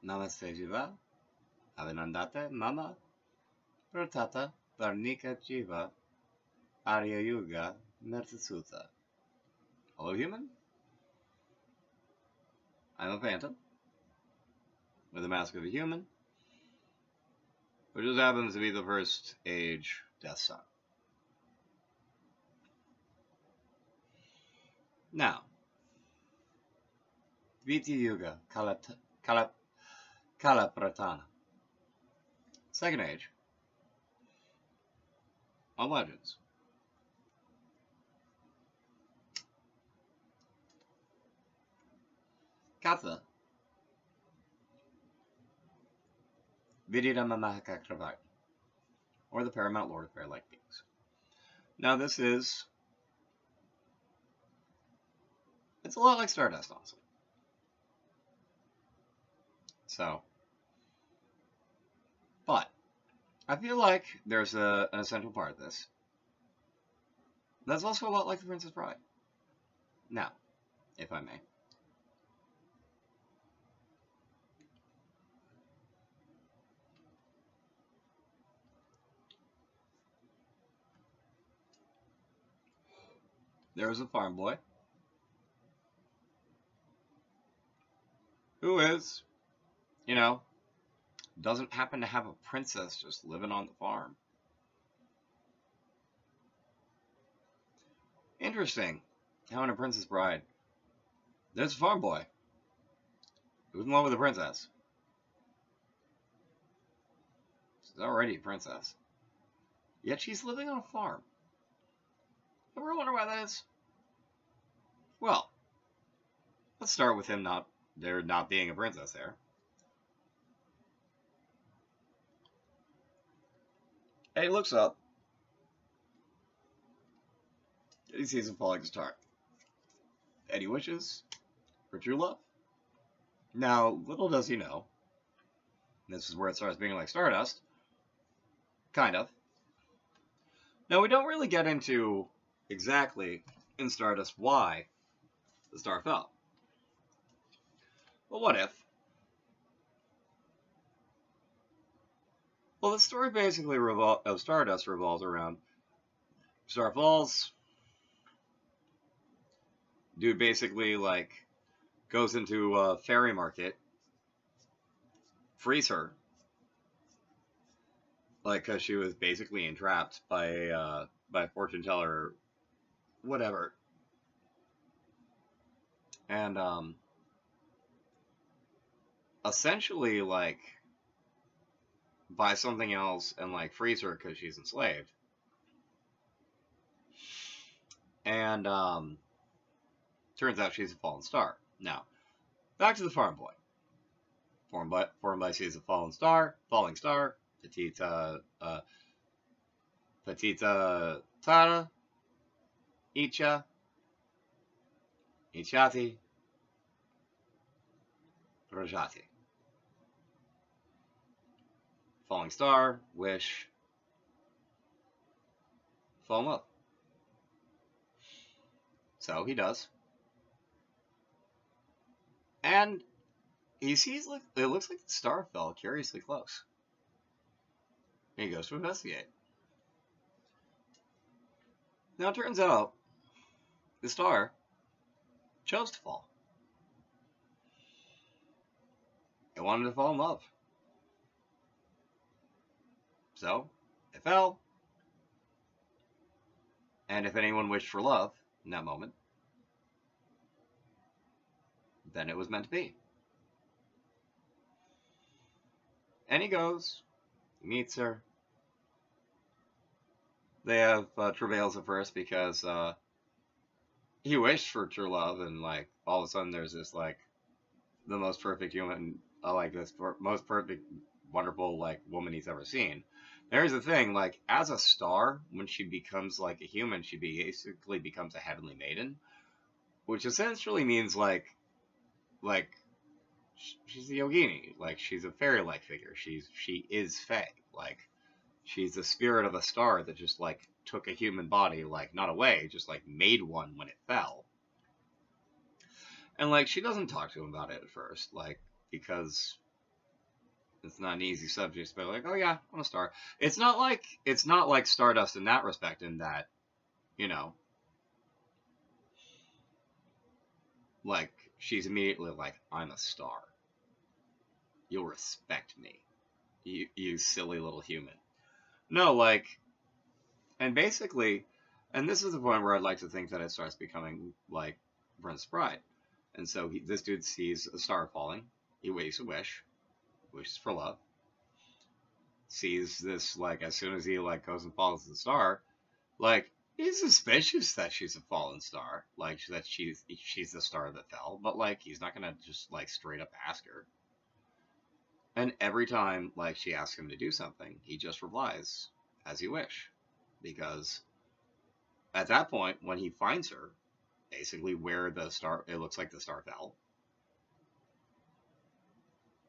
Namaste Jiva, Avinandate Mama, Pratata, Varnika Jiva, Arya Yuga, Metasutta. Hello, human. I'm a phantom with the mask of a human, which just happens to be the first age Death Sun. Now, Viti Yuga, Kalapratana. Second age on Legends. Katha, Vidyadhamma Mahakakravai, or the Paramount Lord of Fair-like Beings. Now, this is. It's a lot like Stardust, honestly. So. But, I feel like there's an essential part of this. That's also a lot like the Princess Bride. Now, if I may. There was a farm boy who is, doesn't happen to have a princess just living on the farm. Interesting how in A Princess Bride, there's a farm boy who's in love with a princess. She's already a princess. Yet she's living on a farm. Ever wonder why that is? Well, let's start with him there not being a princess there. And he looks up. And he sees a falling star. And he wishes for true love. Now, little does he know, this is where it starts being like Stardust. Kind of. Now, we don't really get into exactly in Stardust why the star fell. But what if? Well, the story basically of Stardust revolves around Star falls. Dude basically, goes into a fairy market, frees her, because she was basically entrapped by a fortune teller, whatever. And, essentially, buy something else and, freeze her because she's enslaved. And, turns out she's a fallen star. Now, back to the farm boy. Farm boy sees a falling star, petita tara, icha, ichati, rajati. Falling star, wish, fall in love. So he does. And he sees, it looks like the star fell curiously close. He goes to investigate. Now it turns out, the star chose to fall. It wanted to fall in love. So, it fell. And if anyone wished for love in that moment, then it was meant to be. And he goes, he meets her. They have travails at first because he wished for true love, and all of a sudden there's this the most perfect human, this most perfect, wonderful woman he's ever seen. There's the thing, as a star, when she becomes a human, she basically becomes a heavenly maiden, which essentially means she's a yogini, she's a fairy-like figure. She is fae, she's the spirit of a star that just took a human body, not away, just made one when it fell. And she doesn't talk to him about it at first, because It's not an easy subject, but like, oh yeah, I'm a star. It's not like Stardust in that respect, in that, you know, like she's immediately like, I'm a star. You'll respect me. You silly little human. No, like, and basically, and this is the point where I'd like to think that it starts becoming like Princess Bride. And so this dude sees a star falling. He wakes a wish, wishes for love. Sees this, like, as soon as he like goes and follows the star, like, he's suspicious that she's a fallen star, like that she's the star that fell. But like, he's not gonna just like straight up ask her. And every time like she asks him to do something, he just replies, "As you wish," because at that point, when he finds her, basically where the star, it looks like the star fell.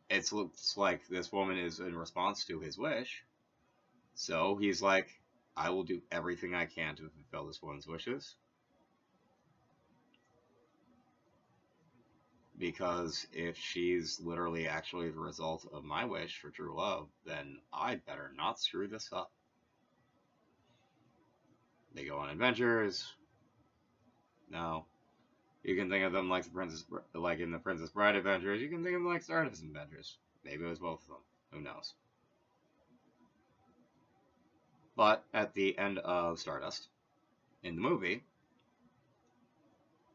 It looks like this woman is in response to his wish. So he's like, I will do everything I can to fulfill this woman's wishes. Because if she's literally actually the result of my wish for true love, then I better not screw this up. They go on adventures. No. You can think of them like like in the Princess Bride adventures. You can think of them like Stardust adventures. Maybe it was both of them. Who knows? But at the end of Stardust, in the movie,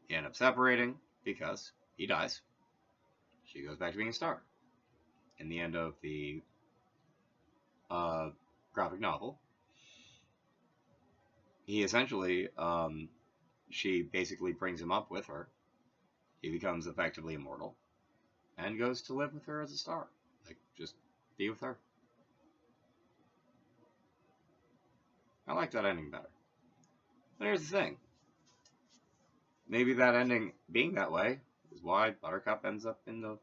he ends up separating because he dies. She goes back to being a star. In the end of the uh, graphic novel, he essentially, she basically brings him up with her. He becomes effectively immortal and goes to live with her as a star. Like, just be with her. I like that ending better. But here's the thing. Maybe that ending being that way is why Buttercup ends up in the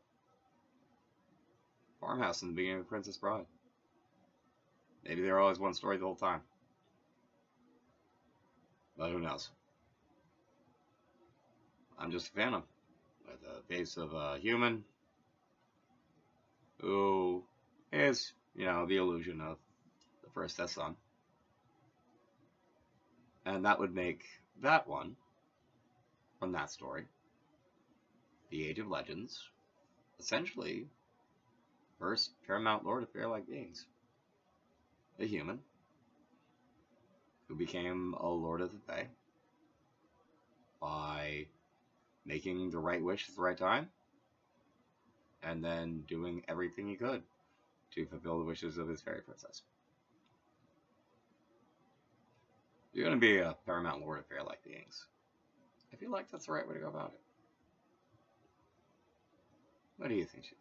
farmhouse in the beginning of The Princess Bride. Maybe they're always one story the whole time. But who knows? I'm just a phantom with the face of a human who is, the illusion of the first test son. And that would make that one, from that story, the Age of Legends, essentially, first Paramount Lord of Fair-like beings. A human who became a Lord of the Fae by making the right wish at the right time, and then doing everything he could to fulfill the wishes of his fairy princess. You're going to be a Paramount Lord of Fair-like beings. I feel like that's the right way to go about it. What do you think, Sheila?